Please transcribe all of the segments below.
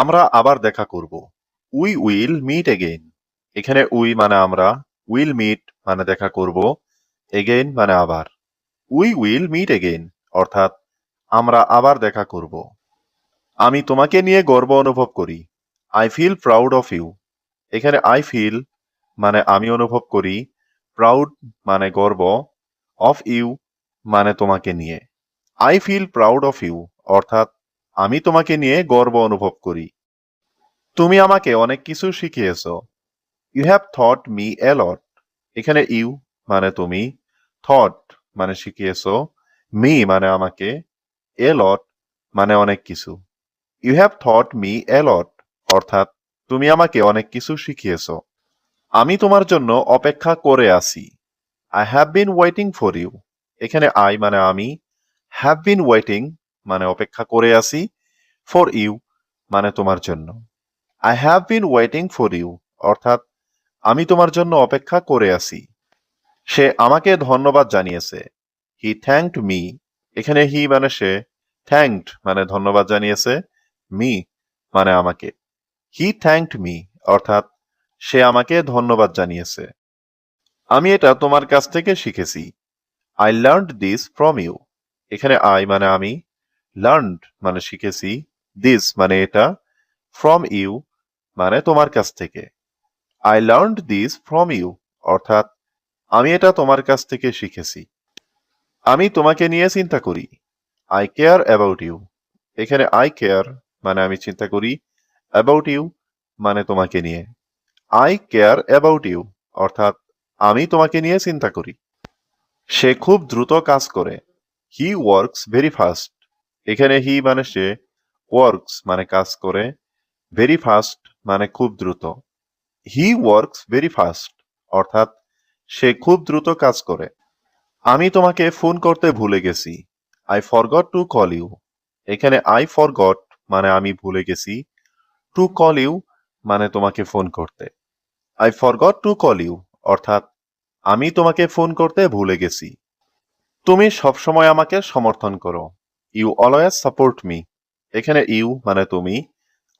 আমরা আবার দেখা করব। We will meet again. এখানে উই মানে আমরা, উইল মিট মানে দেখা করব, এগেইন মানে আবার। উই উইল মিট এগেইন অর্থাৎ আমরা আবার দেখা করব। আমি তোমাকে নিয়ে গর্ব অনুভব করি। I feel proud of you. এখানে আই ফিল মানে আমি অনুভব করি, প্রাউড মানে গর্ব, অফ ইউ মানে তোমাকে নিয়ে। I feel proud of you অর্থাৎ আমি তোমাকে নিয়ে গর্ব অনুভব করি। তুমি আমাকে অনেক কিছু শিখিয়েছো। You have taught me a lot. এখানে ইউ মানে তুমি, থট মানে শিখিয়েছো, মি মানে আমাকে, এ লট মানে অনেক কিছু। You have taught me a lot অর্থাৎ তুমি আমাকে অনেক কিছু শিখিয়েছো। আমি তোমার জন্য অপেক্ষা করে আছি। I have been waiting for you. এখানে আই মানে আমি, হ্যাভ বিন ওয়েটিং মানে অপেক্ষা করে আছি, ফর ইউ মানে তোমার জন্য। I have been waiting for you অর্থাৎ আমি তোমার জন্য অপেক্ষা করে আছি। সে আমাকে ধন্যবাদ জানিয়েছে। হি থ্যাঙ্কড মি। এখানে হি মানে সে, থ্যাঙ্কড মানে ধন্যবাদ জানিয়েছে, মি মানে আমাকে। হি থ্যাঙ্কড মি অর্থাৎ সে আমাকে ধন্যবাদ জানিয়েছে। আমি এটা তোমার কাছ থেকে শিখেছি। I learned this from you. এখানে আই মানে আমি, লার্নড মানে শিখেছি, দিস মানে এটা, ফ্রম ইউ মানে তোমার কাছ থেকে। I learned this from you অর্থাৎ আমি এটা তোমার কাছ থেকে শিখেছি। আমি তোমাকে নিয়ে চিন্তা করি। I care about you. এখানে আই কেয়ার মানে আমি চিন্তা করি, অ্যাবাউট ইউ মানে তোমাকে নিয়ে। আই কেয়ার অ্যাবাউট ইউ অর্থাৎ আমি তোমাকে নিয়ে চিন্তা করি। সে খুব দ্রুত কাজ করে। He works very fast. এখানে হি মানে সে, ওয়ার্কস মানে কাজ করে, ভেরি ফাস্ট মানে খুব দ্রুত। হি ওয়ার্কস ভেরি ফাস্ট অর্থাৎ সে খুব দ্রুত কাজ করে। আমি তোমাকে ফোন করতে ভুলে গেছি। I forgot to call you. এখানে আই ফরগট মানে আমি ভুলে গেছি, টু কল ইউ মানে তোমাকে ফোন করতে। I forgot to call you অর্থাৎ আমি তোমাকে ফোন করতে ভুলে গেছি। তুমি সবসময় আমাকে সমর্থন করো। You always support me. এখানে ইউ মানে তুমি,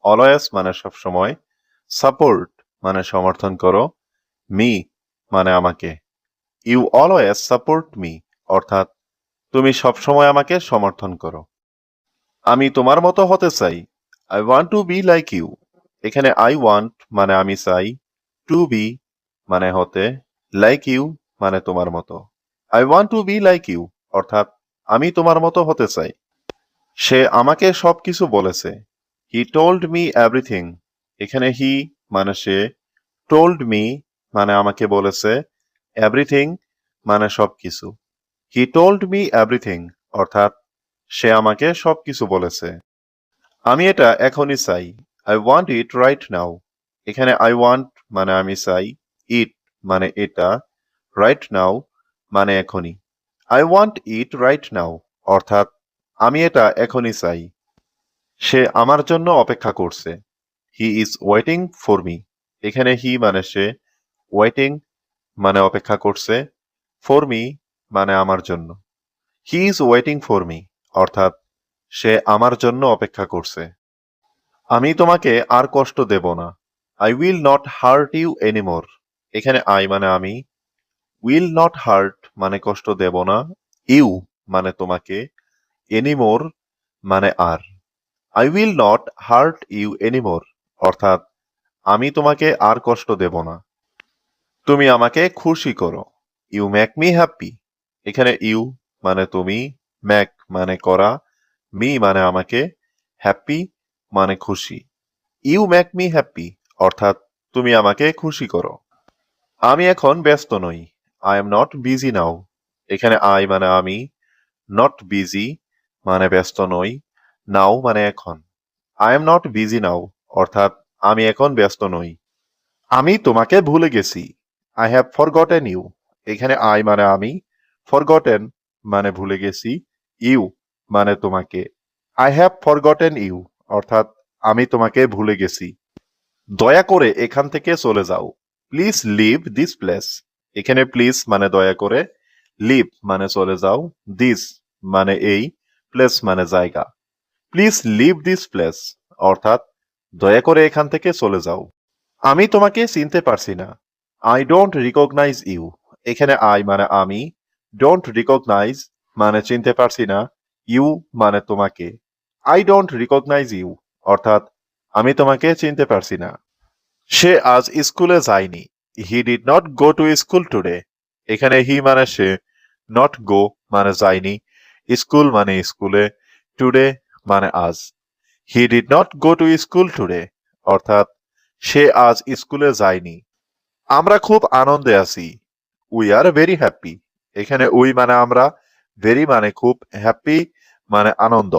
অলওয়েজ মানে সবসময়, সাপোর্ট মানে সমর্থন করো, মি মানে আমাকে। ইউ অলওয়েজ সাপোর্ট মি অর্থাৎ তুমি সবসময় আমাকে সমর্থন করো। আমি তোমার মতো হতে চাই। I want to be like you. এখানে আই ওয়ান্ট মানে আমি চাই, টু বি মানে হতে, লাইক ইউ মানে তোমার মতো। I want to be like you অর্থাৎ আমি তোমার মতো হতে চাই। সে আমাকে সবকিছু বলেছে। He told me everything. এখানে হি মানে সে, টোল্ড মি মানে আমাকে বলেছে, এভরিথিং মানে সবকিছু। হি টোল্ড মি এভরিথিং অর্থাৎ সে আমাকে সবকিছু বলেছে। আমি এটা এখনই চাই। I want it right now. এখানে আই ওয়ান্ট মানে আমি চাই, ইট মানে এটা, রাইট নাও মানে এখনই। I want it right now অর্থাৎ আমি এটা এখনই চাই। সে আমার জন্য অপেক্ষা করছে। He is waiting for me. এখানে হি মানে সে, ওয়েটিং মানে অপেক্ষা করছে, ফর মি মানে আমার জন্য। He is waiting for me অর্থাৎ সে আমার জন্য অপেক্ষা করছে। আমি তোমাকে আর কষ্ট দেব না। I will not hurt you anymore. এখানে আই মানে আমি, উইল নট হার্ট মানে কষ্ট দেব না, ইউ মানে তোমাকে, এনিমোর মানে আর। I will not hurt you anymore অর্থাৎ আমি তোমাকে আর কষ্ট দেব না। তুমি আমাকে খুশি করো। You make me happy. এখানে ইউ মানে তুমি, মেক মানে করা, মি মানে আমাকে, হ্যাপি মানে খুশি। ইউ মেক মি হ্যাপি অর্থাৎ তুমি আমাকে খুশি করো। আমি এখন ব্যস্ত নই। আই এম নট বিজি নাও। এখানে আই মানে আমি, নট বিজি মানে ব্যস্ত নই, নাও মানে এখন। I am not busy now অর্থাৎ আমি এখন ব্যস্ত নই। আমি তোমাকে ভুলে গেছি। I have forgotten you. এখানে আই মানে আমি, ফরগটেন মানে ভুলে গেছি, ইউ মানে তোমাকে। আই হ্যাভ ফরগটেন ইউ অর্থাৎ আমি তোমাকে ভুলে গেছি। দয়া করে এখান থেকে চলে যাও। Please leave this place. এখানে প্লিজ মানে দয়া করে, লিভ মানে চলে যাও, দিস মানে এই, প্লেস মানে জায়গা। প্লিজ লিভ দিস প্লেস অর্থাৎ দয়া করে এখান থেকে চলে যাও। আমি তোমাকে চিনতে পারছি না। I don't recognise you. এখানে আই মানে আমি, ডোন্ট রিকগনাইজ মানে চিনতে পারছি না, ইউ মানে তোমাকে। আই ডোন্ট রিকগনাইজ ইউ অর্থাৎ আমি তোমাকে চিনতে পারছি না। সে আজ স্কুলে যায়নি। He did not go two school today. এখানে হি মানে সে, নট গো মানে যায়নি, স্কুল মানে স্কুলে, টুডে মানে আজ। He did not go two school today অর্থাৎ সে আজ স্কুলে যায়নি। আমরা খুব আনন্দে আছি। We are very happy. এখানে উই মানে আমরা, ভেরি মানে খুব, হ্যাপি মানে আনন্দ।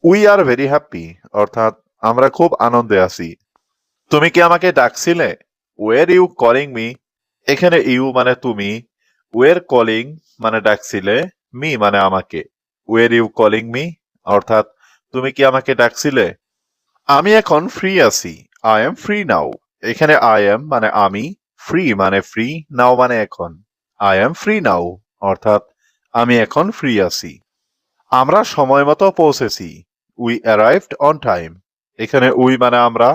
উই আর ভেরি হ্যাপি অর্থাৎ আমরা খুব আনন্দে আছি। তুমি কি আমাকে ডাকছিলে? ওয়ের ইউ কলিং মি। এখানে ইউ মানে তুমি, ওয়ের কলিং মানে ডাকছিলে, মি মানে আমাকে। ওয়ের ইউ কলিং মি অর্থাৎ তুমি কি আমাকে ডাকছিলে? আমি এখন ফ্রি আছি। I am free now. এখানে আই এম মানে আমি, ফ্রি মানে ফ্রি, নাও মানে এখন। আই এম ফ্রি নাও অর্থাৎ আমি এখন ফ্রি আছি। আমরা সময় মতো পৌঁছেছি। We arrived on time. এখানে উই মানে আমরা,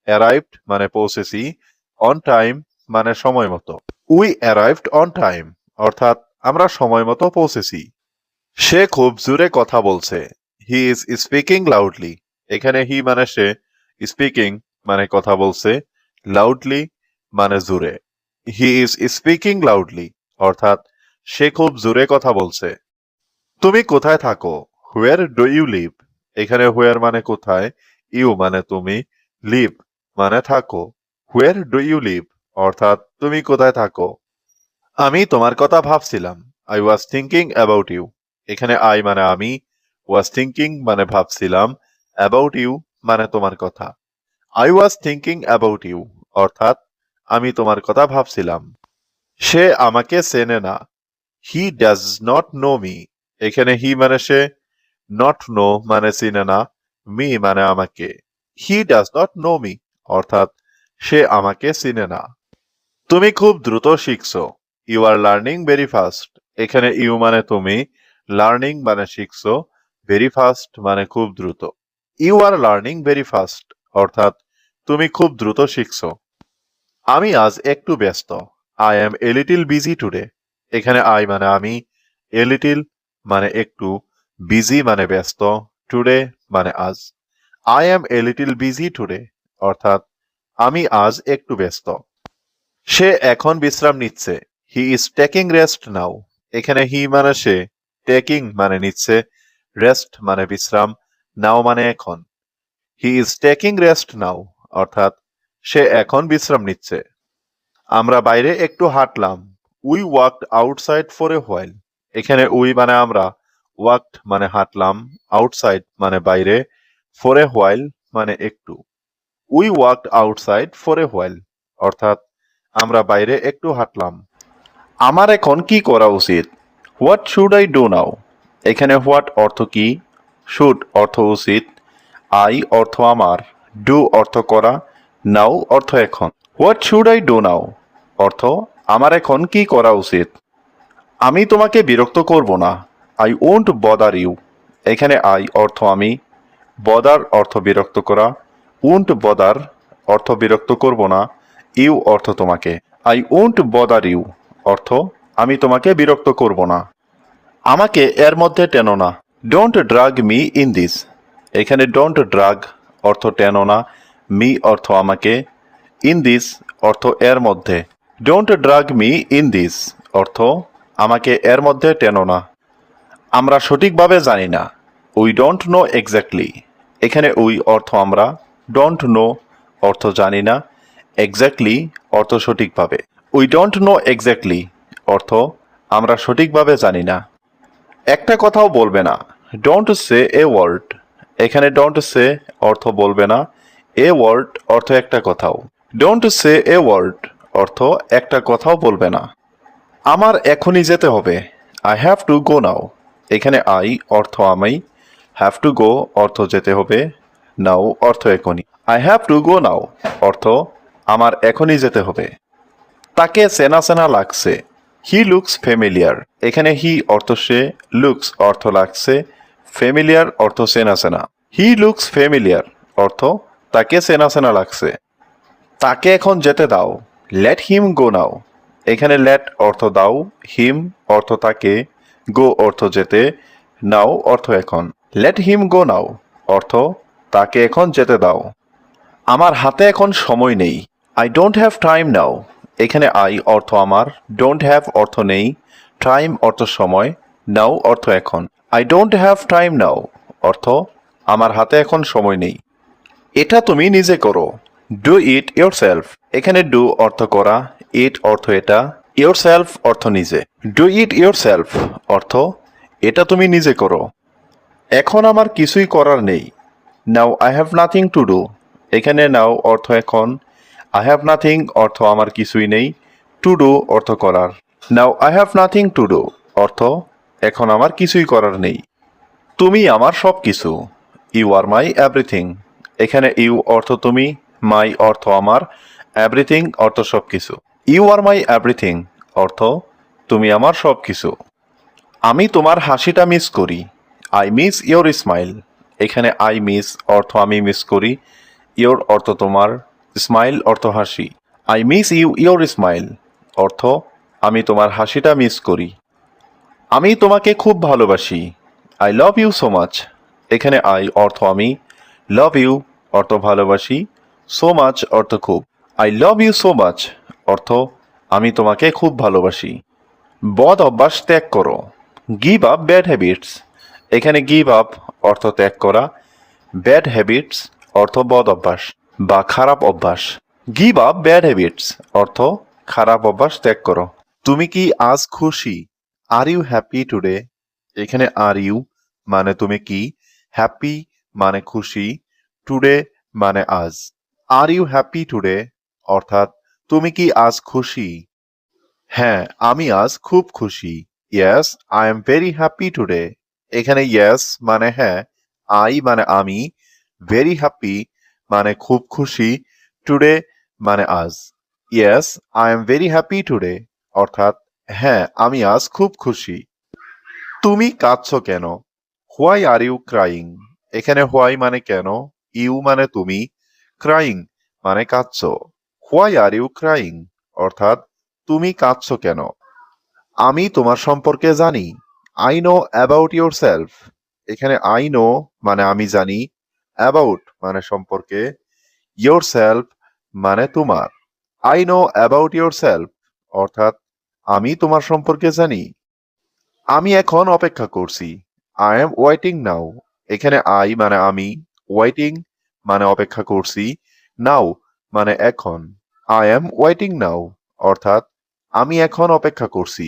অ্যারাইভড মানে পৌঁছেছি, অন টাইম মানে সময় মতো। উই অ্যারাইভড অন টাইম অর্থাৎ আমরা সময় মতো পৌঁছেছি। সে খুব জোরে কথা বলছে। He is speaking loudly. এখানে হি মানে সে, স্পিকিং মানে কথা বলছে, লাউডলি মানে জোরে। হি ইজ স্পিকিং লাউডলি অর্থাৎ সে খুব জোরে কথা বলছে। তুমি কোথায় থাকো? Where do you live. এখানে হোয়ার মানে কোথায়, ইউ মানে তুমি, লিভ মানে থাকো। হোয়ার ডু ইউ লিভ অর্থাৎ তুমি কোথায় থাকো। আমি তোমার কথা ভাবছিলাম। I was thinking about you. এখানে আই মানে আমি, ওয়াজ থিঙ্কিং মানে ভাবছিলাম, অ্যাবাউট ইউ মানে তোমার কথা। I was thinking about you অর্থাৎ আমি তোমার কথা ভাবছিলাম। সে আমাকে চেনে না। He does not know me. এখানে হি মানে সে, নট নো মানে চিনে না, মি মানে আমাকে। He does not know me অর্থাৎ সে আমাকে চিনে না। তুমি খুব দ্রুত শিখছো। You are learning very fast. এখানে ইউ মানে তুমি, লার্নিং মানে শিখছো, ভেরি ফাস্ট মানে খুব দ্রুত। You are learning very fast অর্থাৎ তুমি খুব দ্রুত শিখছো। আমি আজ একটু ব্যস্ত। I am a little busy today. এখানে আই মানে আমি, এ লিটিল মানে একটু, বিজি মানে ব্যস্ত, টুডে মানে আজ। I am a little busy today অর্থাৎ আমি আজ একটু ব্যস্ত। সে এখন বিশ্রাম নিচ্ছে। হি ইজ টেকিং রেস্ট নাও। এখানে হি মানে সে, টেকিং মানে নিচ্ছে, রেস্ট মানে বিশ্রাম, নাও মানে এখন। He is taking rest now অর্থাৎ সে এখন বিশ্রাম নিচ্ছে। আমরা বাইরে একটু হাঁটলাম। We walked outside for a while. এখানে উই মানে আমরা, ওয়াকড মানে হাঁটলাম, আউটসাইড মানে বাইরে, ফর এ হোয়াইল মানে একটু। We walked outside for a while অর্থাৎ আমরা বাইরে একটু হাঁটলাম। আমার এখন কি করা উচিত? What should I do now. এখানে হোয়াট অর্থ কি, শুড অর্থ উচিত, আই অর্থ আমার, ডু অর্থ করা, নাও অর্থ এখন। What should I do now অর্থ আমার এখন কি করা উচিত। আমি তোমাকে বিরক্ত করব না। I won't bother you. এখানে আই অর্থ আমি, বদার অর্থ বিরক্ত করা, ওন্ট বদার অর্থ বিরক্ত করব না, ইউ অর্থ তোমাকে। আই ওন্ট বদার ইউ অর্থ আমি তোমাকে বিরক্ত করব না। আমাকে এর মধ্যে টেনো না। Don't drug me in this. এখানে ডোন্ট ড্রাগ অর্থ টেনো না, মি অর্থ আমাকে, ইন দিস অর্থ এর মধ্যে। Don't drug me in this অর্থ আমাকে এর মধ্যে টেনো না। আমরা সঠিকভাবে জানি না। We don't know exactly. এখানে উই অর্থ আমরা, ডোন্ট নো অর্থ জানি না, এক্স্যাক্টলি অর্থ সঠিকভাবে। উই ডোন্ট নো এক্স্যাক্টলি অর্থ আমরা সঠিকভাবে জানি না। একটা কথাও বলবে না। Don't say a word. এখানে ডোন্ট সে অর্থ বলবে না, এ ওয়ার্ড অর্থ একটা কথাও। ডোন্ট সে এ ওয়ার্ড অর্থ একটা কথাও বলবে না। আমার এখনই যেতে হবে। আই হ্যাভ টু গো নাও। এখানে আই অর্থ আমি, হ্যাভ টু গো অর্থ যেতে হবে, নাও অর্থ এখনই। আই হ্যাভ টু গো নাও অর্থ আমার এখনই যেতে হবে। তাকে চেনা চেনা লাগছে। He looks familiar. এখানে হি অর্থ সে, লুকস অর্থ লাগছে, ফ্যামিলিয়ার অর্থ চেনা চেনা। হি লুকস ফ্যামিলিয়ার অর্থ তাকে চেনা চেনা লাগছে। তাকে এখন যেতে দাও। লেট হিম গো নাও। এখানে লেট অর্থ দাও, হিম অর্থ তাকে, গো অর্থ যেতে, নাও অর্থ এখন। লেট হিম গো নাও অর্থ তাকে এখন যেতে দাও। আমার হাতে এখন সময় নেই। আই ডোন্ট হ্যাভ টাইম নাও। এখানে আই অর্থ আমার, ডোন্ট হ্যাভ অর্থ নেই, টাইম অর্থ সময়, নাও অর্থ এখন। আই ডোন্ট হ্যাভ টাইম নাও অর্থ আমার হাতে এখন সময় নেই। এটা তুমি নিজে করো। Do it your self. এখানে ডু অর্থ করা, ইট অর্থ এটা, ইয়োর সেলফ অর্থ নিজে। ডু ইট ইয়োর সেলফ অর্থ এটা তুমি নিজে করো। এখন আমার কিছুই করার নেই। Now I have nothing to do. এখানে নাও অর্থ এখন, আই হ্যাভ নাথিং অর্থ আমার কিছুই নেই, টু ডু অর্থ করার। Now I have nothing to do অর্থ এখন আমার কিছুই করার নেই। তুমি আমার সব কিছু। You are my everything. এখানে ইউ অর্থ তুমি, মাই অর্থ আমার, এভরিথিং অর্থ সব কিছু। ইউ আর মাই এভরিথিং অর্থ তুমি আমার সব কিছু। আমি তোমার হাসিটা মিস করি। I miss your smile. এখানে আই মিস অর্থ আমি মিস করি, ইয়োর অর্থ তোমার, স্মাইল অর্থ হাসি। I miss you your smile অর্থ আমি তোমার হাসিটা মিস করি। আমি তোমাকে খুব ভালোবাসি। I love you so much. এখানে আই অর্থ আমি, লাভ ইউ অর্থ ভালোবাসি, সো মাচ অর্থ খুব। I love you so much অর্থ আমি তোমাকে খুব ভালোবাসি। বদ অভ্যাস ত্যাগ করো। Give up bad habits. এখানে গিভ আপ অর্থ ত্যাগ করা, ব্যাড হ্যাবিটস অর্থ বদ অভ্যাস বা খারাপ অভ্যাস। গিভ আপ ব্যাড হ্যাবিটস অর্থ খারাপ অভ্যাস ত্যাগ করো। তুমি কি আজ খুশি? Are you happy today? এখানে আর ইউ মানে তুমি কি, হ্যাপি মানে খুশি, টুডে মানে আজ। আর ইউ হ্যাপি টুডে অর্থাৎ তুমি কি আজ খুশি? হ্যাঁ, আমি আজ খুব খুশি। Yes, I am very happy today. এখানে ইয়েস মানে হ্যাঁ, আই মানে আমি, ভেরি হ্যাপি মানে খুব খুশি, টুডে মানে আজ। Yes, I am very happy today অর্থাৎ হ্যাঁ, আমি আজ খুব খুশি। তুমি কাঁদছো কেন? Why are you crying? এখানে হোয়াই মানে কেন, ইউ মানে তুমি, ক্রাইং মানে কাঁদছো। হোয়াই আর ইউ ক্রাইং অর্থাৎ তুমি কাঁদছো কেন? আমি তোমার সম্পর্কে জানি। I know about your self. এখানে আই নো মানে আমি জানি, অ্যাবাউট মানে সম্পর্কে, ইয়োর সেলফ মানে তোমার। I know about your self অর্থাৎ আমি তোমার সম্পর্কে জানি। আমি এখন অপেক্ষা করছি। আই এম ওয়েটিং নাও। এখানে আই মানে আমি, ওয়েটিং মানে অপেক্ষা করছি, নাও মানে এখন। আই এম ওয়েটিং নাও অর্থাৎ আমি এখন অপেক্ষা করছি।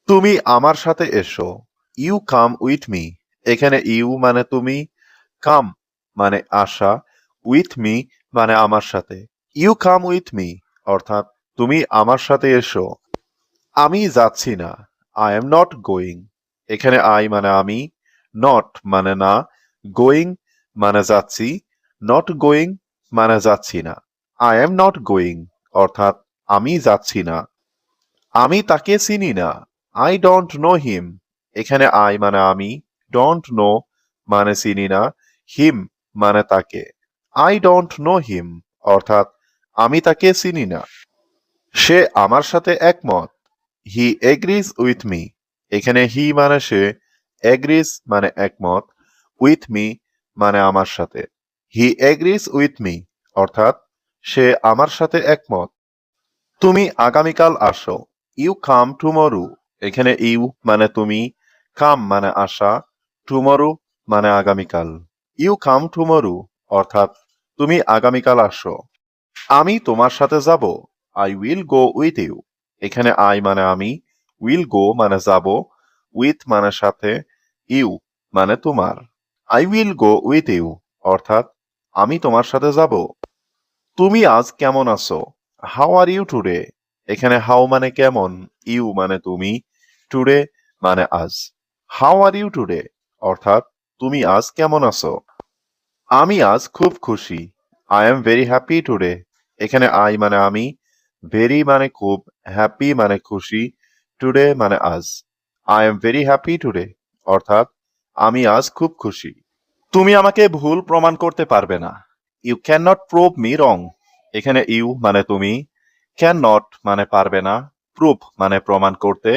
তুমি আমার সাথে এসো। You come with me. এখানে ইউ মানে তুমি, কাম মানে আসা, উইথ মি মানে আমার সাথে। ইউ কাম উইথ মি অর্থাৎ তুমি আমার সাথে এসো। আমি যাচ্ছি না। I am not going. এখানে আই মানে আমি, নট মানে না, গোয়িং মানে যাচ্ছি, নট গোয়িং মানে যাচ্ছি না। আই এম নট গোয়িং অর্থাৎ আমি যাচ্ছি না। আমি তাকে চিনি না। I don't know him. এখানে আই মানে আমি, ডোন্ট নো মানে চিনি না, হিম মানে তাকে। আই ডোন্ট নো হিম অর্থাৎ আমি তাকে চিনি না। সে আমার সাথে একমত। হি এগ্রিজ উইথ মি। এখানে হি মানে সে, এগ্রিজ মানে একমত, উইথ মি মানে আমার সাথে। হি এগ্রিজ উইথ মি অর্থাৎ সে আমার সাথে একমত। তুমি আগামীকাল আসো। You come tomorrow. এখানে ইউ মানে তুমি, কাম মানে আসা, টুমরো মানে আগামীকাল। ইউ কাম টুমরো অর্থাৎ তুমি আগামীকাল আসো। আমি তোমার সাথে যাব। I will go with you. এখানে আই মানে আমি, উইল গো মানে যাব, উইথ মানে সাথে, ইউ মানে তোমার। I will go with you অর্থাৎ আমি তোমার সাথে যাব। তুমি আজ কেমন আছো? How are you today? এখানে হাউ মানে কেমন, ইউ মানে তুমি, টুডে মানে আজ। হাউ আর ইউ টুডে অর্থাৎ তুমি আজ কেমন আছো? আমি আজ খুব খুশি। I am very happy today. এখানে আই মানে আমি, ভেরি মানে খুব, হ্যাপি মানে খুশি, টুডে মানে আজ। I am very happy today অর্থাৎ আমি আজ খুব খুশি। তুমি আমাকে ভুল প্রমাণ করতে পারবে না। You can not prove me wrong. এখানে ইউ মানে তুমি, ক্যান নট মানে পারবে না, প্রুভ মানে প্রমাণ করতে,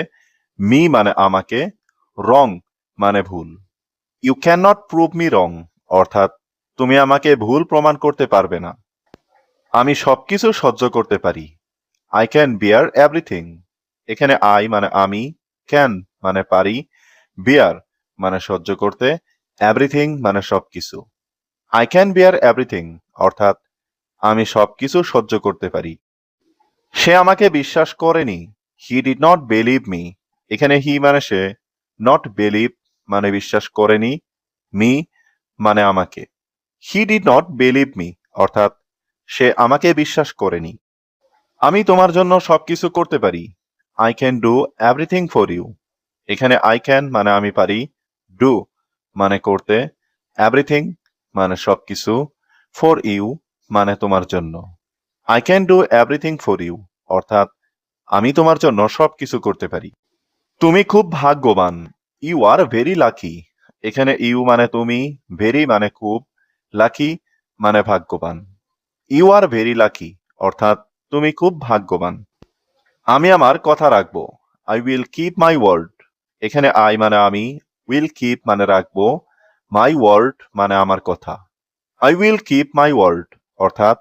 মি মানে আমাকে, রং মানে ভুল। You can not prove me wrong অর্থাৎ তুমি আমাকে ভুল প্রমাণ করতে পারবে না। আমি সবকিছু সহ্য করতে পারি। I can bear everything. এখানে আই মানে আমি, ক্যান মানে পারি, বিয়ার মানে সহ্য করতে, এভরিথিং মানে সবকিছু। আই ক্যান বিয়ার এভরিথিং অর্থাৎ আমি সবকিছু সহ্য করতে পারি। সে আমাকে বিশ্বাস করেনি। He did not believe me. এখানে হি মানে সে, নট বিলিভ মানে বিশ্বাস করেনি, মি মানে আমাকে। He did not believe me অর্থাৎ সে আমাকে বিশ্বাস করেনি। আমি তোমার জন্য সবকিছু করতে পারি। I can do everything for you. এখানে আই ক্যান মানে আমি পারি, ডু মানে করতে, এভরিথিং মানে সবকিছু, ফর ইউ মানে তোমার জন্য। I can do everything for you অর্থাৎ আমি তোমার জন্য সবকিছু করতে পারি। তুমি খুব ভাগ্যবান। You are very lucky. এখানে ইউ মানে তুমি, ভেরি মানে খুব, লাকি মানে ভাগ্যবান। ইউ আর ভেরি লাকি অর্থাৎ তুমি খুব ভাগ্যবান। আমি আমার কথা রাখবো। I will keep my word. এখানে আই মানে আমি, উইল কিপ মানে রাখবো, মাই ওয়ার্ড মানে আমার কথা। I will keep my word অর্থাৎ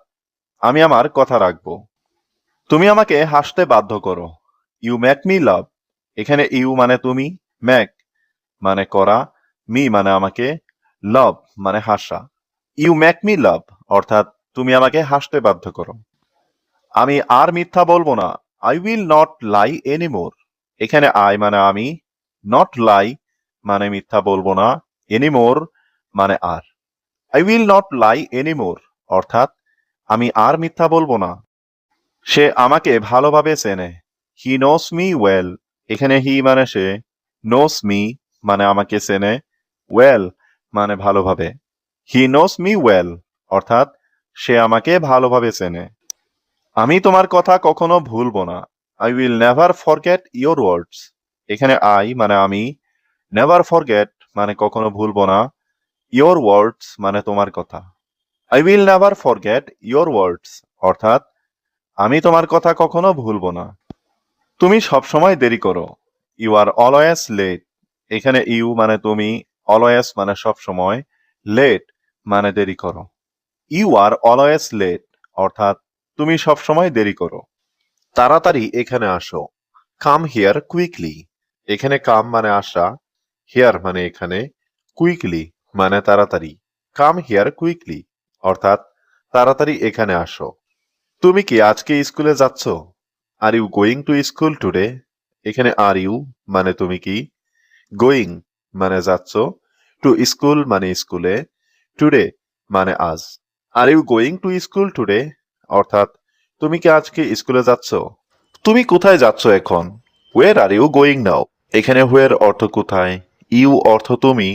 আমি আমার কথা রাখবো। তুমি আমাকে হাসতে বাধ্য করো। You make me love. এখানে ইউ মানে তুমি, মেক মানে করা, মি মানে আমাকে, লাভ মানে হাসা। ইউ মেক মি লাভ অর্থাৎ তুমি আমাকে হাসতে বাধ্য করো। আমি আর মিথ্যা বলবো না। I will not lie anymore. এখানে আই মানে আমি, নট লাই মানে মিথ্যা বলবো না, এনিমোর মানে আর। I will not lie anymore অর্থাৎ আমি আর মিথ্যা বলবো না। সে আমাকে ভালোভাবে চেনে। হি নোস মি ওয়েল। এখানে হি মানে সে, নোস মি মানে আমাকে চেনে, ওয়েল মানে ভালোভাবে। হি নোস মি ওয়েল অর্থাৎ সে আমাকে ভালোভাবে চেনে। আমি তোমার কথা কখনো ভুলবো না। I will never forget your ওয়ার্ডস। এখানে আই মানে আমি, নেভার ফরগেট মানে কখনো ভুলবো না, ইয়োর ওয়ার্ডস মানে তোমার কথা। I will never forget your ওয়ার্ডস অর্থাৎ আমি তোমার কথা কখনো ভুলবো না। তুমি সবসময় দেরি করো। You are always late. এখানে ইউ মানে তুমি, অলওয়েজ মানে সবসময়, লেট মানে দেরি করো। ইউ আর অলওয়েজ লেট অর্থাৎ তুমি সবসময় দেরি করো। তাড়াতাড়ি এখানে আসো। Come here quickly. এখানে কাম মানে আসা, হিয়ার মানে এখানে, কুইকলি মানে তাড়াতাড়ি। কাম হিয়ার কুইকলি অর্থাৎ তাড়াতাড়ি এখানে আসো। তুমি কি আজকে স্কুলে যাচ্ছ? Are you going to school today? এখানে আর ইউ মানে তুমি কি, গোয়িং মানে যাচ্ছ, টু স্কুল মানে স্কুলে, টুডে মানে আজ। Are you going to school today অর্থাৎ তুমি কি আজকে স্কুলে যাচ্ছ? তুমি কোথায় যাচ্ছ এখন? ওয়ের আর ইউ গোয়িং নাও? এখানে ওয়ের অর্থ কোথায়, ইউ অর্থ তুমি,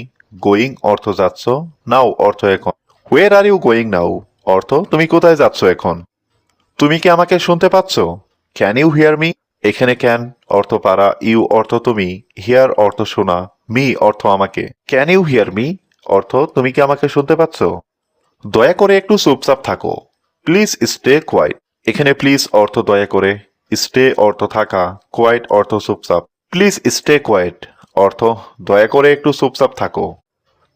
গোয়িং অর্থ যাচ্ছ, নাও অর্থ এখন। ওয়ের আর ইউ গোয়িং নাও অর্থ তুমি কোথায় যাচ্ছ এখন? তুমি কি আমাকে শুনতে পাচ্ছ? Can you hear me? এখানে ক্যান অর্থ পারা, ইউ অর্থ তুমি, হিয়ার অর্থ শোনা, মি অর্থ আমাকে। ক্যান ইউ হিয়ার মি অর্থ তুমি কি আমাকে শুনতে পাচ্ছ? দয়া করে একটু চুপচাপ থাকো। Please stay quiet. এখানে প্লিজ অর্থ দয়া করে, স্টে অর্থ থাকা, কোয়াইট অর্থ চুপচাপ। প্লিজ স্টে কোয়াইট অর্থ দয়া করে একটু চুপচাপ থাকো।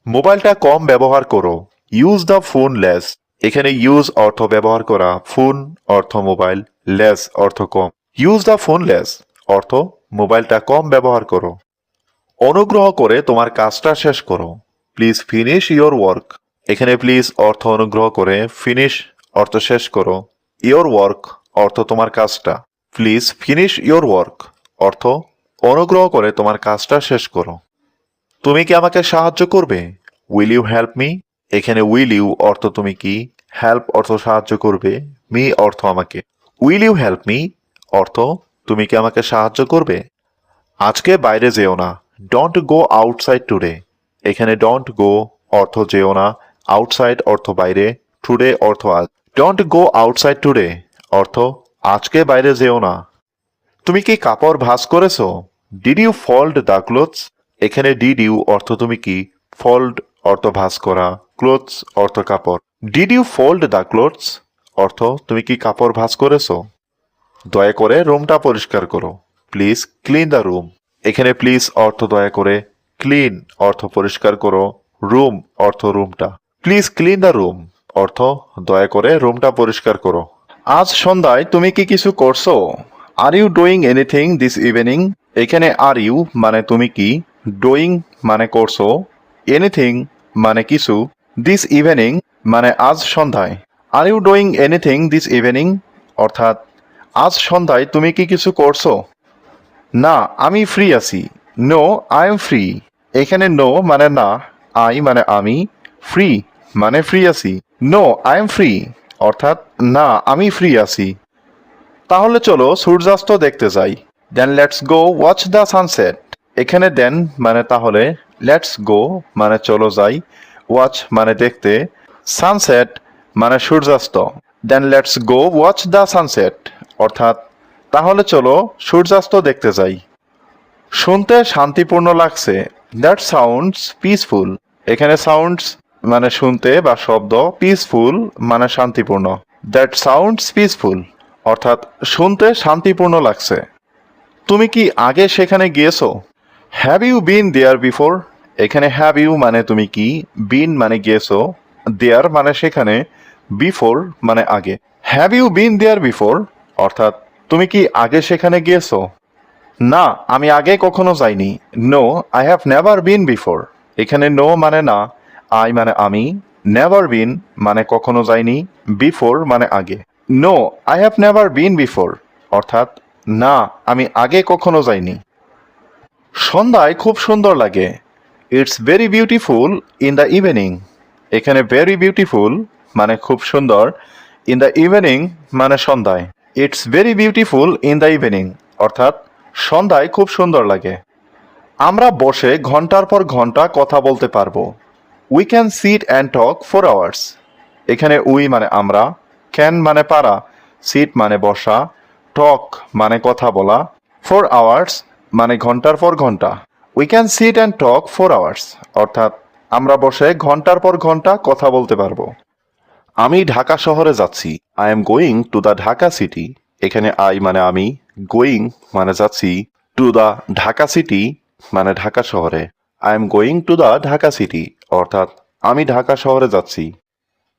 মোবাইলটা কম ব্যবহার করো। Use the phone less. এখানে ইউজ অর্থ ব্যবহার করা, ফোন অর্থ মোবাইল, লেস অর্থ কম। ইউজ দ্য ফোন লেস অর্থ মোবাইলটা কম ব্যবহার করো। অনুগ্রহ করে তোমার কাজটা শেষ করো। Please finish your work. এখানে প্লিজ অর্থ অনুগ্রহ করে, ফিনিশ অর্থ শেষ করো, ইয়োর ওয়ার্ক অর্থ তোমার কাজটা। প্লিজ ফিনিশ ইয়োর ওয়ার্ক অর্থ অনুগ্রহ করে তোমার কাজটা শেষ করো। তুমি কি আমাকে সাহায্য করবে? Will you help me? এখানে উইল ইউ অর্থ তুমি কি, হেল্প অর্থ সাহায্য করবে, মি অর্থ আমাকে। উইল ইউ হেল্প মি অর্থ তুমি কি আমাকে সাহায্য করবে? আজকে বাইরে যেও না। Don't go outside today. এখানে ডোন্ট গো অর্থ যেও না, আউটসাইড অর্থ বাইরে, টুডে অর্থ আজ। ডোন্ট গো আউটসাইড টুডে অর্থ আজকে বাইরে যেও না। তুমি কি কাপড় ভাঁজ করেছো? Did you fold the clothes? এখানে ডিড ইউ অর্থ তুমি কি, ফোল্ড অর্থ ভাঁজ করা, ক্লোথস অর্থ কাপড়। Did you fold the clothes অর্থ তুমি কি কাপড় ভাঁজ করেছো? দয়া করে রুমটা পরিষ্কার করো। Please clean the room. এখানে প্লিজ অর্থ দয়া করে, ক্লিন অর্থ পরিষ্কার করো, রুম অর্থ রুমটা। প্লিজ ক্লিন দ্য রুম অর্থ দয়া করে রুমটা পরিষ্কার করো। আজ সন্ধ্যায় তুমি কি কিছু করছো? Are you doing anything this evening? এখানে আর ইউ মানে তুমি কি, ডুইং মানে করছো, এনিথিং মানে কিছু, দিস ইভিনিং মানে আজ সন্ধ্যায়। Are you doing anything this evening অর্থাৎ আজ সন্ধ্যায় তুমি কি কিছু করছো? না, আমি ফ্রি আছি। No, I am free. এখানে নো মানে না, আই মানে আমি, ফ্রি মানে ফ্রি আছি। নো, আই এম ফ্রি অর্থাৎ না, আমি ফ্রি আছি। তাহলে চলো সূর্যাস্ত দেখতে যাই। Then let's go watch the sunset. এখানে দেন মানে তাহলে, লেটস গো মানে চলো যাই, ওয়াচ মানে দেখতে, সানসেট মানে সূর্যাস্ত। Then let's go watch the sunset অর্থাৎ তাহলে চলো সূর্যাস্ত দেখতে যাই। শুনতে শান্তিপূর্ণ লাগছে। That sounds peaceful. এখানে সাউন্ডস মানে শুনতে বা শব্দ, পিসফুল মানে শান্তিপূর্ণ। দ্যাট সাউন্ডস পিসফুল অর্থাৎ শুনতে শান্তিপূর্ণ লাগছে। তুমি কি আগে সেখানে গিয়েছো? Have you been there before? এখানে হ্যাভ ইউ মানে তুমি কি, বিন মানে গিয়েছো, দেয়ার মানে সেখানে, বিফোর মানে আগে। Have you been there before অর্থাৎ তুমি কি আগে সেখানে গিয়েছো? না, আমি আগে কখনো যাইনি। No, I have never been before. এখানে নো মানে না, আই মানে আমি, নেভার বিন মানে কখনো যাইনি, বিফোর মানে আগে। No, I have never been before অর্থাৎ না, আমি আগে কখনো যাইনি। সন্ধ্যায় খুব সুন্দর লাগে। It's very beautiful in the evening. এখানে ভেরি বিউটিফুল মানে খুব সুন্দর, ইন দ্য ইভিনিং মানে সন্ধ্যায়। It's very beautiful in the evening অর্থাৎ সন্ধ্যায় খুব সুন্দর লাগে। আমরা বসে ঘন্টার পর ঘন্টা কথা বলতে পারবো। We can sit and talk for hours. এখানে উই মানে আমরা, ক্যান মানে পারা, সিট মানে বসা, টক মানে কথা বলা, ফর আওয়ার্স মানে ঘন্টার পর ঘন্টা। We can sit and talk for hours অর্থাৎ আমরা বসে ঘন্টার পর ঘন্টা কথা বলতে পারবো। আমি ঢাকা শহরে যাচ্ছি। I am going to the Dhaka city. এখানে আই মানে আমি, গোয়িং মানে যাচ্ছি, টু দ্য ঢাকা সিটি মানে ঢাকা শহরে। I am going to the Dhaka city অর্থাৎ আমি ঢাকা শহরে যাচ্ছি।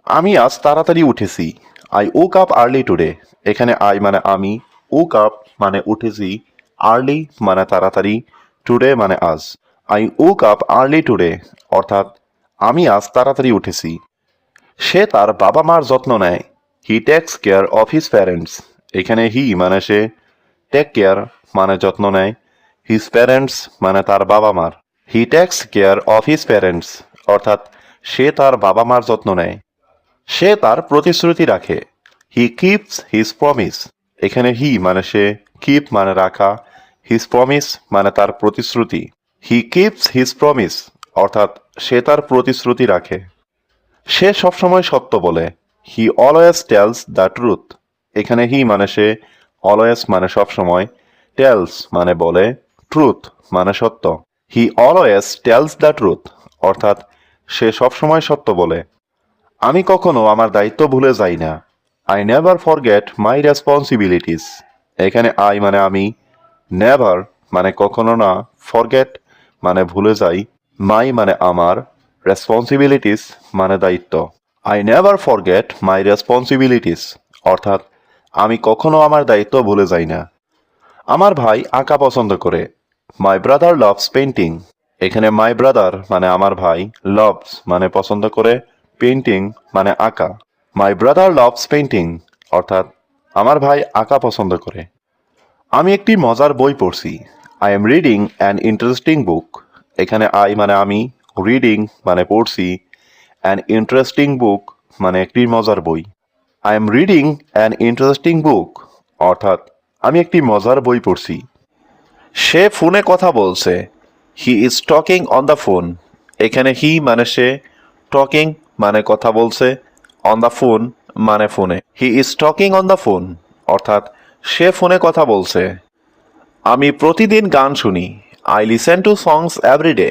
আমি আজ তাড়াতাড়ি উঠেছি। I woke up early today. এখানে আই মানে আমি, ওক আপ মানে উঠেছি, আর্লি মানে তাড়াতাড়ি, টুডে মানে আজ। I woke up early today অর্থাৎ আমি আজ তাড়াতাড়ি উঠেছি। সে তার বাবা মার যত্ন নেয়। হি tax care of his parents. এখানে হি মানে সে, টেক কেয়ার মানে যত্ন নেয়, হিজ প্যারেন্টস মানে তার বাবা মার। হি tax care of his parents অর্থাৎ সে তার বাবা মার যত্ন নেয়। সে তার প্রতিশ্রুতি রাখে। He keeps his promise. এখানে হি মানে সে, কিপ মানে রাখা, হিজ প্রমিস মানে তার প্রতিশ্রুতি। হি কিপস হিজ প্রমিস অর্থাৎ সে তার প্রতিশ্রুতি রাখে। সে সবসময় সত্য বলে। He always tells the truth. এখানে হি মানে সে, অলওয়েজ মানে সবসময়, টেলস মানে বলে, ট্রুথ মানে সত্য। He always tells the truth অর্থাৎ সে সবসময় সত্য বলে। আমি কখনো আমার দায়িত্ব ভুলে যাই না। I never forget my responsibilities. এখানে আই মানে আমি, নেভার মানে কখনো না, ফরগেট মানে ভুলে যাই, মাই মানে আমার, রেসপন্সিবিলিটিস মানে দায়িত্ব। I never forget my responsibilities অর্থাৎ আমি কখনো আমার দায়িত্ব ভুলে যাই না। আমার ভাই আঁকা পছন্দ করে। My brother loves painting. এখানে মাই ব্রাদার মানে আমার ভাই, লাভস মানে পছন্দ করে, পেইন্টিং মানে আঁকা। মাই ব্রাদার লাভস পেইন্টিং অর্থাৎ আমার ভাই আঁকা পছন্দ করে। আমি একটি মজার বই পড়ছি। I am reading an interesting book. এখানে আই মানে আমি, রিডিং মানে পড়ছি, অ্যান ইন্টারেস্টিং বুক মানে একটি মজার বই। I am reading an interesting book অর্থাৎ আমি একটি মজার বই পড়ছি। সে ফোনে কথা বলছে। হি is talking on the phone. এখানে হি মানে সে, টকিং মানে কথা বলছে, অন দ্য ফোন মানে ফোনে। He is talking on the phone অর্থাৎ সে ফোনে কথা বলছে। আমি প্রতিদিন গান শুনি। I listen to songs everyday.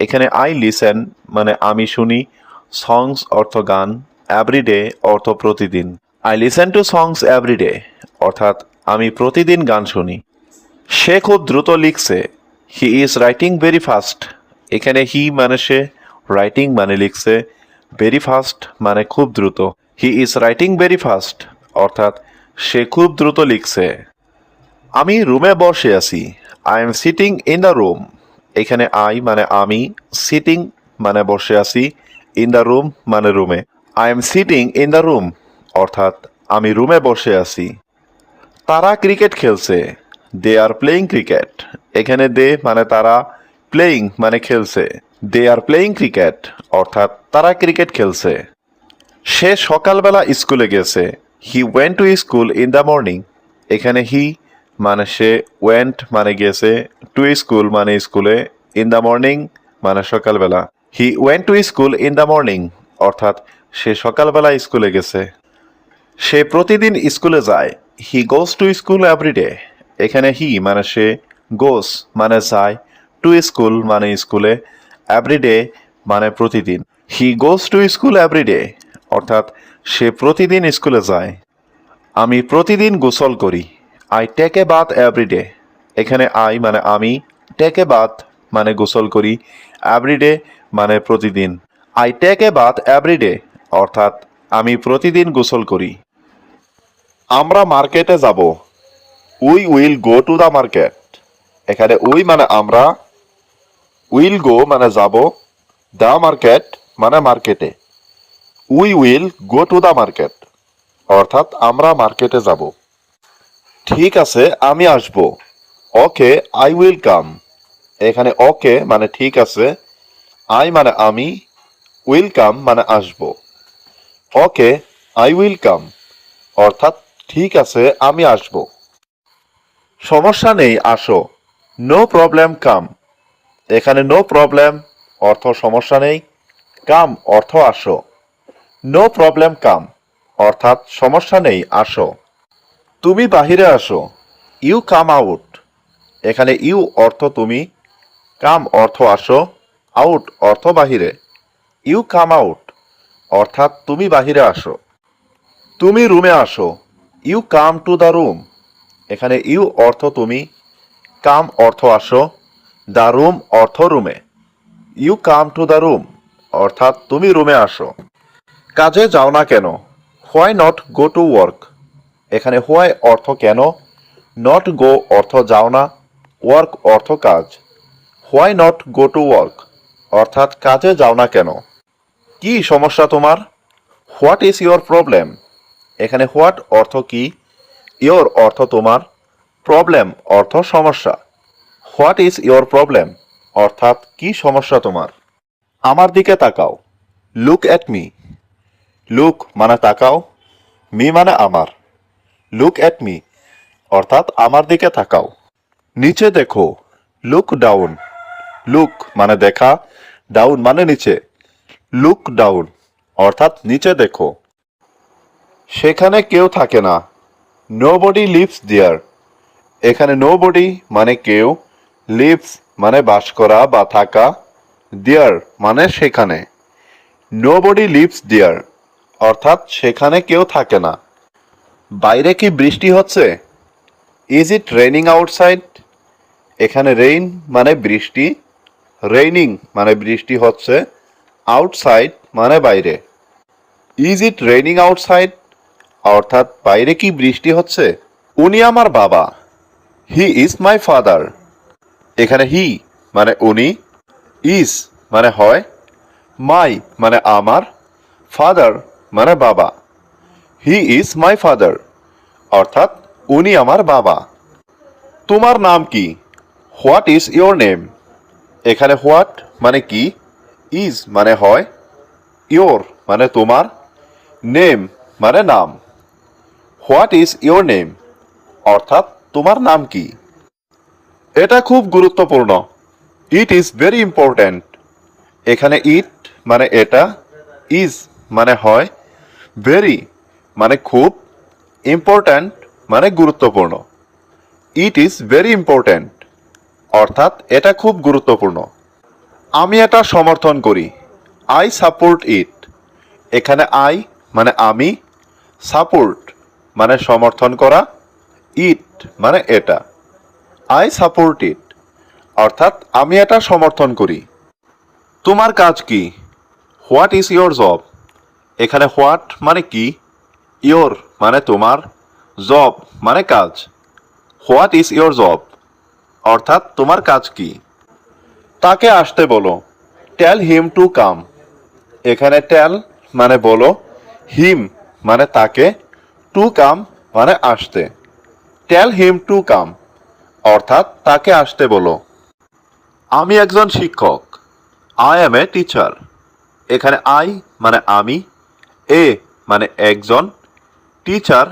এখানে আই লিসেন মানে আমি শুনি, সংস অর্থ গান, এভরিডে অর্থ প্রতিদিন। I listen to songs everyday অর্থাৎ আমি প্রতিদিন গান শুনি। সে খুব দ্রুত লিখছে। He is writing very fast. এখানে হি মানে সে, রাইটিং মানে লিখছে, ভেরি ফাস্ট মানে খুব দ্রুত। He is writing very fast অর্থাৎ সে খুব দ্রুত লিখছে। আমি রুমে বসে আছি। I am sitting in the room. এখানে আই মানে আমি, সিটিং মানে বসে আছি, ইন দ্য রুম মানে রুমে। I am sitting in the room অর্থাৎ আমি রুমে বসে আছি। তারা ক্রিকেট খেলছে। They are playing cricket. এখানে দে মানে তারা, প্লেয়িং মানে খেলছে। দে আর প্লেয়িং ক্রিকেট অর্থাৎ তারা ক্রিকেট খেলছে। সে সকালবেলা স্কুলে গেছে। He went to school in the morning. এখানে হি মানে সে, ওয়েন্ট মানে গেছে, টু স্কুল মানে স্কুলে, ইন দ্য মর্নিং মানে সকালবেলা। He went to school in the morning অর্থাৎ সে সকালবেলা স্কুলে গেছে। সে প্রতিদিন স্কুলে যায়। হি গোজ টু স্কুল এভরিডে। এখানে হি মানে সে, গোজ মানে যায়, টু স্কুল মানে স্কুলে, এভরিডে মানে প্রতিদিন। He goes to school everyday অর্থাৎ সে প্রতিদিন স্কুলে যায়। আমি প্রতিদিন গোসল করি। I take a bath everyday. এখানে আই মানে আমি, টেক এ বাথ মানে গোসল করি, এভরিডে মানে প্রতিদিন। I take a bath everyday অর্থাৎ আমি প্রতিদিন গোসল করি। আমরা মার্কেটে যাব। We will go to the market. এখানে উই মানে আমরা, উইল গো মানে যাব, দ্য মার্কেট মানে মার্কেটে। We will go to the market অর্থাৎ আমরা মার্কেটে যাব। ঠিক আছে, আমি আসব। ওকে, আই উইল কাম। এখানে ওকে মানে ঠিক আছে, আই মানে আমি, উইল কাম মানে আসব। ওকে, আই উইল কাম অর্থাৎ ঠিক আছে, আমি আসব। সমস্যা নেই, আসো। নো প্রবলেম, কাম। এখানে নো প্রবলেম অর্থ সমস্যা নেই, কাম অর্থ আসো। নো প্রবলেম, কাম অর্থাৎ সমস্যা নেই, আসো। তুমি বাহিরে আসো। You come out. এখানে ইউ অর্থ তুমি, কাম অর্থ আসো, আউট অর্থ বাহিরে। ইউ কাম আউট অর্থাৎ তুমি বাহিরে আসো। তুমি রুমে আসো। You come to the room. এখানে ইউ অর্থ তুমি, কাম অর্থ আসো, দ্য রুম অর্থ রুমে। You come to the room অর্থাৎ তুমি রুমে আসো। কাজে যাও না কেন? Why not go to work. এখানে হোয়াই অর্থ কেন, নট গো অর্থ যাও না, ওয়ার্ক অর্থ কাজ। Why not go to work অর্থাৎ কাজে যাও না কেন? কি সমস্যা তোমার? What is your problem. এখানে হোয়াট অর্থ কি, ইয়োর অর্থ তোমার, প্রবলেম অর্থ সমস্যা। হোয়াট ইজ ইয়োর প্রবলেম অর্থাৎ কি সমস্যা তোমার? আমার দিকে তাকাও। Look at me. লুক মানে তাকাও, মি মানে আমার। লুক অ্যাট মি অর্থাৎ আমার দিকে তাকাও। নিচে দেখো। Look down. লুক মানে দেখা, ডাউন মানে নিচে। লুক ডাউন অর্থাৎ নিচে দেখো। সেখানে কেউ থাকে না। নোবডি লিভস দেয়ার। এখানে নোবডি মানে কেউ, লিভস মানে বাস করা বা থাকা, দেয়ার মানে সেখানে। নোবডি লিভস দেয়ার অর্থাৎ সেখানে কেউ থাকে না। বাইরে কি বৃষ্টি হচ্ছে? Is it raining outside. এখানে রেইন মানে বৃষ্টি, রেইনিং মানে বৃষ্টি হচ্ছে, আউটসাইড মানে বাইরে। ইজ ইট রেইনিং আউটসাইড অর্থাৎ বাইরে কি বৃষ্টি হচ্ছে? উনি আমার বাবা। He is my father. এখানে হি মানে উনি, ইজ মানে হয়, মাই মানে আমার, ফাদার মানে বাবা। হি ইজ মাই ফাদার অর্থাৎ উনি আমার বাবা। তোমার নাম কি? What is your name. এখানে হোয়াট মানে কি, ইজ মানে হয়, ইয়োর মানে তোমার, নেম মানে নাম। হোয়াট ইজ ইয়োর নেম অর্থাৎ তোমার নাম কি? এটা খুব গুরুত্বপূর্ণ। It is very important. এখানে ইট মানে এটা, ইজ মানে হয়, ভেরি মানে খুব, ইম্পর্ট্যান্ট মানে গুরুত্বপূর্ণ। ইট ইজ ভেরি ইম্পর্ট্যান্ট অর্থাৎ এটা খুব গুরুত্বপূর্ণ। আমি এটা সমর্থন করি। আই সাপোর্ট ইট। এখানে আই মানে আমি, সাপোর্ট মানে সমর্থন করা, ইট মানে এটা। আই সাপোর্ট ইট অর্থাৎ আমি এটা সমর্থন করি। তোমার কাজ কি? What is your job? এখানে হোয়াট মানে কি, ইয়োর মানে তোমার, জব মানে কাজ। হোয়াট ইজ ইয়োর জব অর্থাৎ তোমার কাজ কি? তাকে আসতে বলো, টেল হিম টু কাম। এখানে টেল মানে বলো, হিম মানে তাকে, টু কাম মানে আসতে। টেল হিম টু কাম অর্থাৎ তাকে আসতে বলো। আমি একজন শিক্ষক। I am a teacher. এখানে আই মানে আমি, এ মানে একজন, টিচার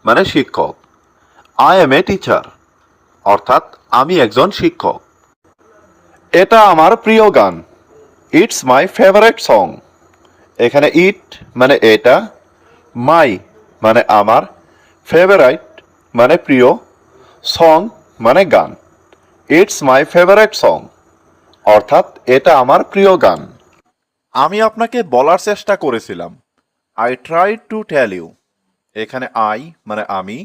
মানে শিক্ষক। আই এম এ টিচার অর্থাৎ আমি একজন শিক্ষক। এটা আমার প্রিয় গান। It's my favourite song. এখানে ইট মানে এটা, মাই মানে আমার, ফেভারাইট মানে প্রিয়, সং মানে গান। ইটস মাই ফেভারিট সং অর্থাৎ এটা আমার প্রিয় গান। আমি আপনাকে বলার চেষ্টা করেছিলাম। I tried to tell you. এখানে আই মানে আমি,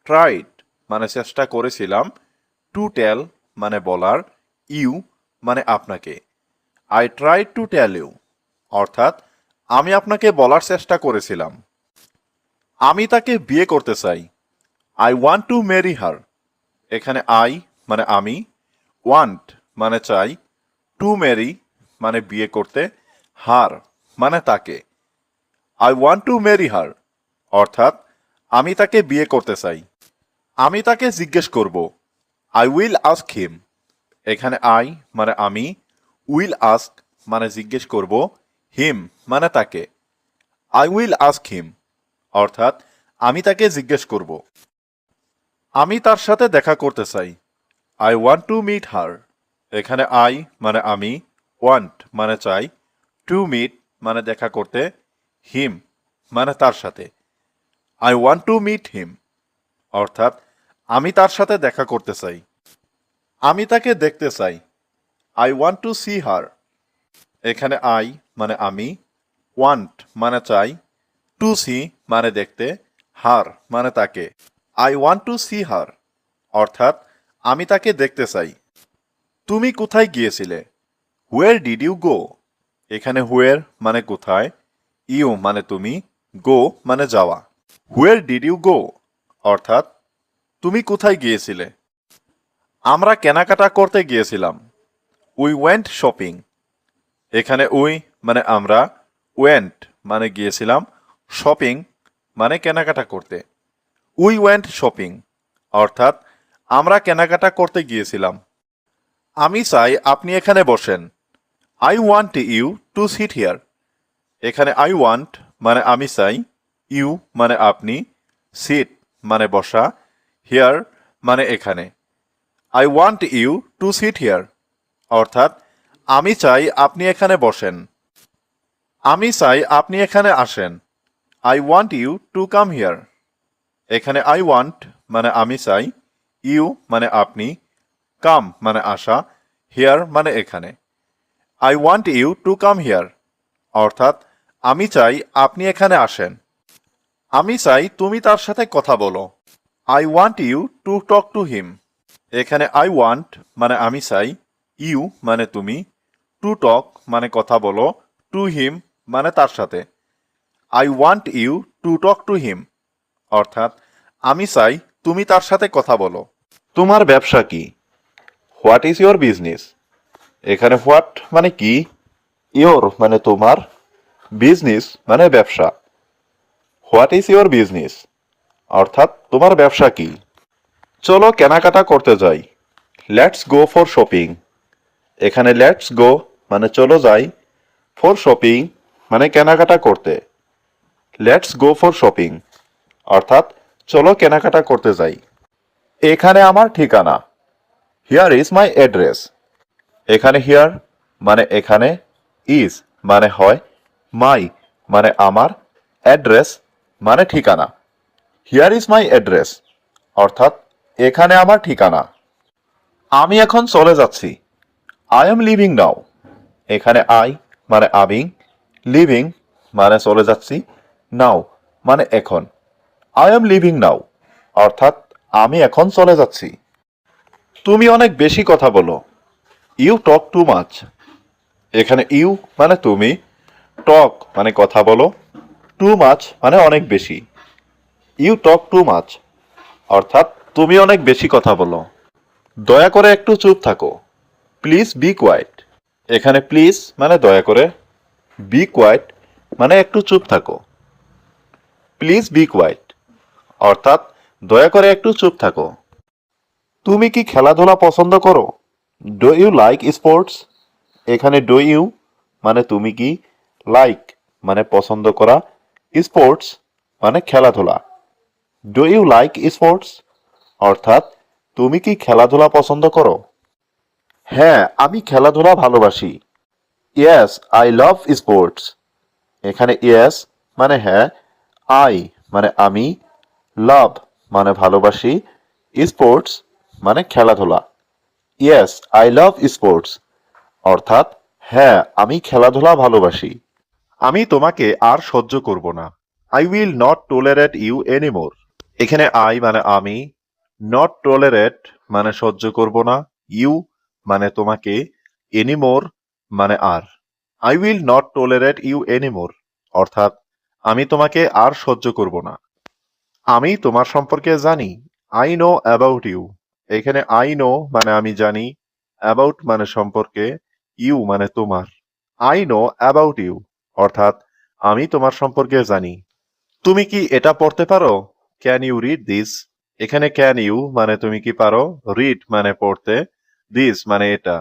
ট্রাইড মানে চেষ্টা করেছিলাম, টু টেল মানে বলার, ইউ মানে আপনাকে। I tried to tell you অর্থাৎ আমি আপনাকে বলার চেষ্টা করেছিলাম। আমি তাকে বিয়ে করতে চাই। I want to marry her. এখানে আই মানে আমি, ওয়ান্ট মানে চাই, টু ম্যারি মানে বিয়ে করতে, হার মানে তাকে। I want to marry her অর্থাৎ আমি তাকে বিয়ে করতে চাই। আমি তাকে জিজ্ঞেস করব। I will ask him. এখানে আই মানে আমি, উইল আস্ক মানে জিজ্ঞেস করব, হিম মানে তাকে। আই উইল আস্ক হিম অর্থাৎ আমি তাকে জিজ্ঞেস করব। আমি তার সাথে দেখা করতে চাই। I want to meet her. এখানে আই মানে আমি, ওয়ান্ট মানে চাই, টু মিট মানে দেখা করতে, হিম মানে তার সাথে। I want to meet him অর্থাৎ আমি তার সাথে দেখা করতে চাই। আমি তাকে দেখতে চাই। আই ওয়ান্ট টু সি হার। এখানে আই মানে আমি, ওয়ান্ট মানে চাই, টু সি মানে দেখতে, হার মানে তাকে। আই ওয়ান্ট টু সি হার অর্থাৎ আমি তাকে দেখতে চাই। তুমি কোথায় গিয়েছিলে? হুয়ের ডিড ইউ গো? এখানে হুয়ের মানে কোথায়, ইউ মানে তুমি, গো মানে যাওয়া। হুয়ের ডিড ইউ গো অর্থাৎ তুমি কোথায় গিয়েছিলে? আমরা কেনাকাটা করতে গিয়েছিলাম। We went shopping. এখানে উই মানে আমরা, ওয়েন্ট মানে গিয়েছিলাম, শপিং মানে কেনাকাটা করতে। উই ওয়েন্ট শপিং অর্থাৎ আমরা কেনাকাটা করতে গিয়েছিলাম। আমি চাই আপনি এখানে বসেন। I want you to sit here. এখানে আই ওয়ান্ট মানে আমি চাই, ইউ মানে আপনি, সিট মানে বসা, হিয়ার মানে এখানে। I want you to sit here অর্থাৎ আমি চাই আপনি এখানে বসেন। আমি চাই আপনি এখানে আসেন। I want you to come here. এখানে আই ওয়ান্ট মানে আমি চাই, ইউ মানে আপনি, কাম মানে আসা, হিয়ার মানে এখানে। I want you to come here অর্থাৎ আমি চাই আপনি এখানে আসেন। আমি চাই তুমি তার সাথে কথা বলো। I want you to talk to him. এখানে আই ওয়ান্ট মানে আমি চাই, ইউ মানে তুমি, টু টক মানে কথা বলো, টু হিম মানে তার সাথে। I want you to talk to him অর্থাৎ আমি চাই তুমি তার সাথে কথা বলো। তোমার ব্যবসা কি? What is your business? এখানে হোয়াট মানে কি, ইয়োর মানে তোমার, বিজনেস মানে ব্যবসা। হোয়াট ইজ ইয়োর বিজনেস অর্থাৎ তোমার ব্যবসা কি? চলো কেনাকাটা করতে যাই। Let's go for shopping. এখানে লেটস গো মানে চলো যাই, ফর শপিং মানে কেনাকাটা করতে। লেটস গো ফর শপিং অর্থাৎ চলো কেনাকাটা করতে যাই। এখানে আমার ঠিকানা। Here is my address. এখানে হিয়ার মানে এখানে, ইজ মানে হয়, মাই মানে আমার, অ্যাড্রেস মানে ঠিকানা। হিয়ার ইজ মাই অ্যাড্রেস অর্থাৎ এখানে আমার ঠিকানা। আমি এখন চলে যাচ্ছি। আই এম লিভিং নাও। এখানে আই মানে আমি, লিভিং মানে চলে যাচ্ছি, নাও মানে এখন। আই এম লিভিং নাও অর্থাৎ আমি এখন চলে যাচ্ছি। তুমি অনেক বেশি কথা বলো। You talk too much. এখানে ইউ মানে তুমি, টক মানে কথা বলো, টু মাচ মানে অনেক বেশি। ইউ টক টু মাচ অর্থাৎ তুমি অনেক বেশি কথা বলো। দয়া করে একটু চুপ থাকো। Please be quiet. এখানে প্লিজ মানে দয়া করে, বি কোয়াইট মানে একটু চুপ থাকো। প্লিজ বি কোয়াইট অর্থাৎ দয়া করে একটু চুপ থাকো। তুমি কি খেলাধুলা পছন্দ করো? Do you like sports? এখানে ডু ইউ মানে তুমি কি, লাইক মানে পছন্দ করা, স্পোর্টস মানে খেলাধুলা। ডু ইউ লাইক স্পোর্টস অর্থাৎ তুমি কি খেলাধুলা পছন্দ করো? হ্যাঁ, আমি খেলাধুলা ভালোবাসি। Yes I love sports. এখানে ইয়েস মানে হ্যাঁ, আই মানে আমি, লাভ মানে ভালোবাসি, স্পোর্টস মানে খেলাধুলা। ইয়েস আই লাভ স্পোর্টস অর্থাৎ হ্যাঁ, আমি খেলাধুলা ভালোবাসি। আমি তোমাকে আর সহ্য করব না। I will not tolerate you anymore. এখানে আই মানে আমি, নট টলারেট মানে সহ্য করব না, ইউ মানে তোমাকে, এনিমোর মানে আর। I will not tolerate you anymore অর্থাৎ আমি তোমাকে আর সহ্য করব না। আমি তোমার সম্পর্কে জানি। I know about you. এখানে আই নো মানে আমি জানি, অ্যাবাউট মানে সম্পর্কে, ইউ মানে তোমার। আই নো অ্যাবাউট ইউ অর্থাৎ আমি তোমার সম্পর্কে জানি। তুমি কি এটা পড়তে পারো? Can you read this? এখানে ক্যান ইউ মানে তুমি কি পারো, রিড মানে পড়তে, দিস মানে এটা।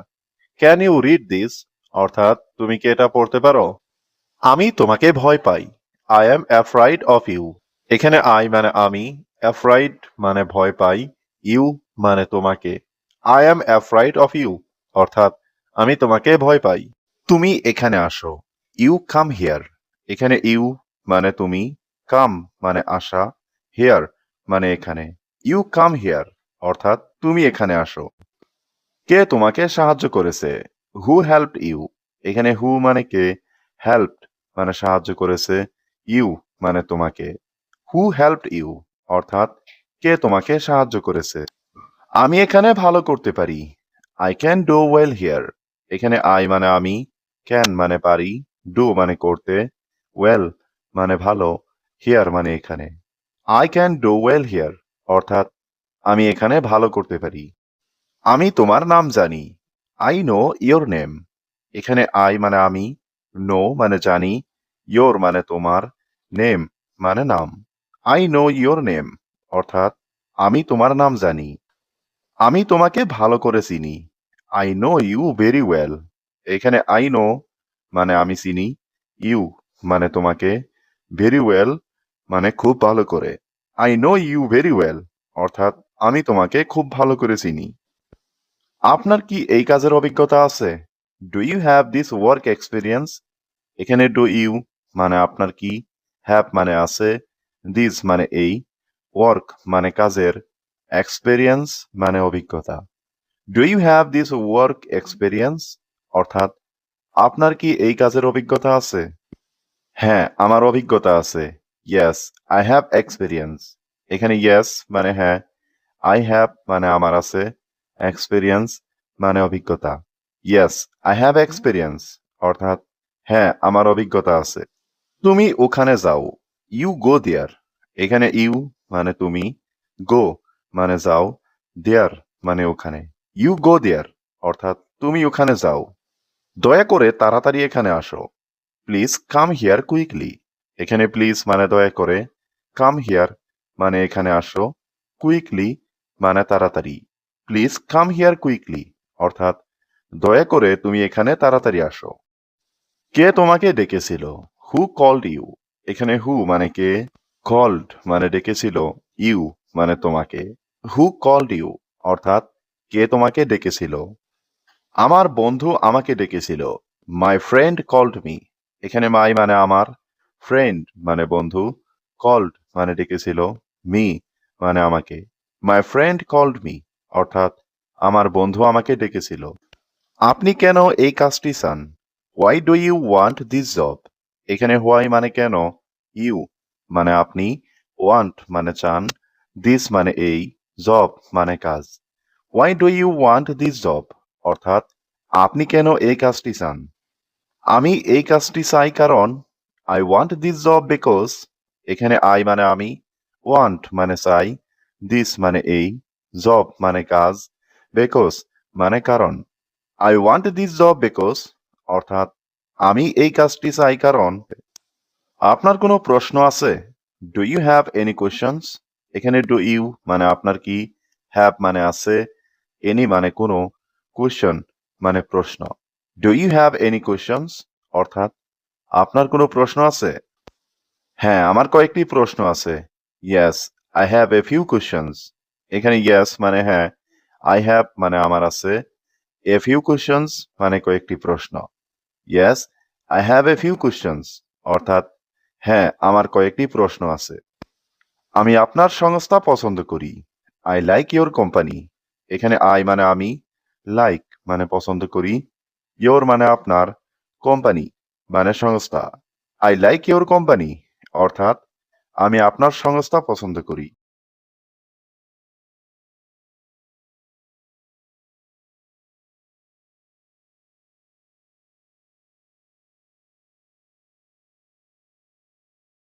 ক্যান ইউ রিড দিস অর্থাৎ তুমি কি এটা পড়তে পারো? আমি তোমাকে ভয় পাই। I am afraid of you. এখানে আই মানে আমি, অ্যাফ্রাইড মানে ভয় পাই, ইউ মানে তোমাকে। I am afraid of you অর্থাৎ আমি তোমাকে ভয় পাই। তুমি এখানে আসো। You come here. এখানে ইউ মানে তুমি, কাম মানে আসা, হিয়ার মানে এখানে। ইউ কাম হিয়ার অর্থাৎ তুমি এখানে আসো। কে তোমাকে সাহায্য করেছে? হু হেল্পড ইউ? এখানে হু মানে কে, হেল্পড মানে সাহায্য করেছে, ইউ মানে তোমাকে। হু হেল্পড ইউ অর্থাৎ কে তোমাকে সাহায্য করেছে। আমি এখানে ভালো করতে পারি। I can do well here. এখানে আই মানে আমি, ক্যান মানে পারি, ডু মানে করতে, ওয়েল মানে ভালো, হিয়ার মানে এখানে। I can do well here অর্থাৎ আমি এখানে ভালো করতে পারি। আমি তোমার নাম জানি। I know your name. এখানে আই মানে আমি, নো মানে জানি, ইয়োর মানে তোমার, নেম মানে নাম। আই নো ইয়োর নেম অর্থাৎ আমি তোমার নাম জানি। আমি তোমাকে ভালো করে চিনি। I know you very well. এখানে আই নো মানে আমি চিনি, ইউ মানে তোমাকে, ভেরি ওয়েল মানে খুব ভালো করে। I know you very well অর্থাৎ আমি তোমাকে খুব ভালো করে চিনি। আপনার কি এই কাজের অভিজ্ঞতা আছে? Do you have this work experience? এখানে ডু ইউ মানে আপনার কি, হ্যাভ মানে আছে, দিস মানে এই, ওয়ার্ক মানে কাজের, এক্সপেরিয়েন্স মানে অভিজ্ঞতা। Do you have this work experience অর্থাৎ আপনার কি এই কাজের অভিজ্ঞতা আছে? হ্যাঁ, আমার অভিজ্ঞতা আছে। Yes I have experience. এখানে ইয়েস মানে হ্যাঁ, আই হ্যাভ মানে আমার আছে, এক্সপেরিয়েন্স মানে অভিজ্ঞতা। ইয়েস আই হ্যাভ এক্সপেরিয়েন্স অর্থাৎ হ্যাঁ, আমার অভিজ্ঞতা আছে। তুমি ওখানে যাও। ইউ গো দেয়ার। এখানে ইউ মানে তুমি, গো মানে যাও, দেয়ার মানে ওখানে। ইউ গো দেয়ার অর্থাৎ তুমি ওখানে যাও। দয়া করে তাড়াতাড়ি এখানে আসো। Please come here quickly. এখানে প্লিজ মানে দয়া করে, কাম হিয়ার মানে এখানে আসো, কুইকলি মানে তাড়াতাড়ি। প্লিজ কাম হিয়ার কুইকলি অর্থাৎ দয়া করে তুমি এখানে তাড়াতাড়ি আসো। কে তোমাকে ডেকেছিল? Who called you? এখানে হু মানে কে, কল্ড মানে ডেকেছিল, ইউ মানে তোমাকে। হু কল্ড ইউ অর্থাৎ কে তোমাকে ডেকেছিল। আমার বন্ধু আমাকে ডেকেছিল। My friend called me. এখানে মাই মানে আমার, ফ্রেন্ড মানে বন্ধু, কল্ড মানে ডেকেছিল, মি মানে আমাকে। মাই ফ্রেন্ড কল্ড মি অর্থাৎ আমার বন্ধু আমাকে ডেকেছিল। আপনি কেন এই কাজটি চান? Why do you want this job? এখানে হোয়াই মানে কেন, ইউ মানে আপনি, ওয়ান্ট মানে চান, দিস মানে এই, জব মানে কাজ। Why do you want this job? অর্থাৎ আপনি কেন এই কাজটি চান? আমি এই কাজটি চাই কারণ I want this job because, এখানে আই মানে আমি, ওয়ান্ট মানে চাই, দিস মানে এই, জব মানে কাজ, বিকজ মানে কারণ। I want this job because অর্থাৎ আমি এই কাজটি চাই কারণ। আপনার কোনো প্রশ্ন আছে? Do you have any questions? এখানে ডু ইউ মানে আপনার কি, হ্যাভ মানে আছে, এনি মানে কোনো, কোয়েশ্চন মানে প্রশ্ন। Do you have any questions? অর্থাৎ আপনার কোনো প্রশ্ন আছে? হ্যাঁ, আমার কয়েকটি প্রশ্ন আছে। Yes, I have a few questions. এখানে ইয়েস মানে হ্যাঁ, আই হ্যাভ মানে আমার আছে, এ ফিউ কোয়েশ্চনস মানে কয়েকটি প্রশ্ন। Yes, I have a few questions অর্থাৎ হ্যাঁ, আমার কয়েকটি প্রশ্ন আছে। আমি আপনার সংস্থা পছন্দ করি। I like your company. এখানে আই মানে আমি, লাইক মানে পছন্দ করি, ইয়োর মানে আপনার, কোম্পানি মানে সংস্থা। আই লাইক ইয়োর কোম্পানি অর্থাৎ আমি আপনার সংস্থা পছন্দ করি।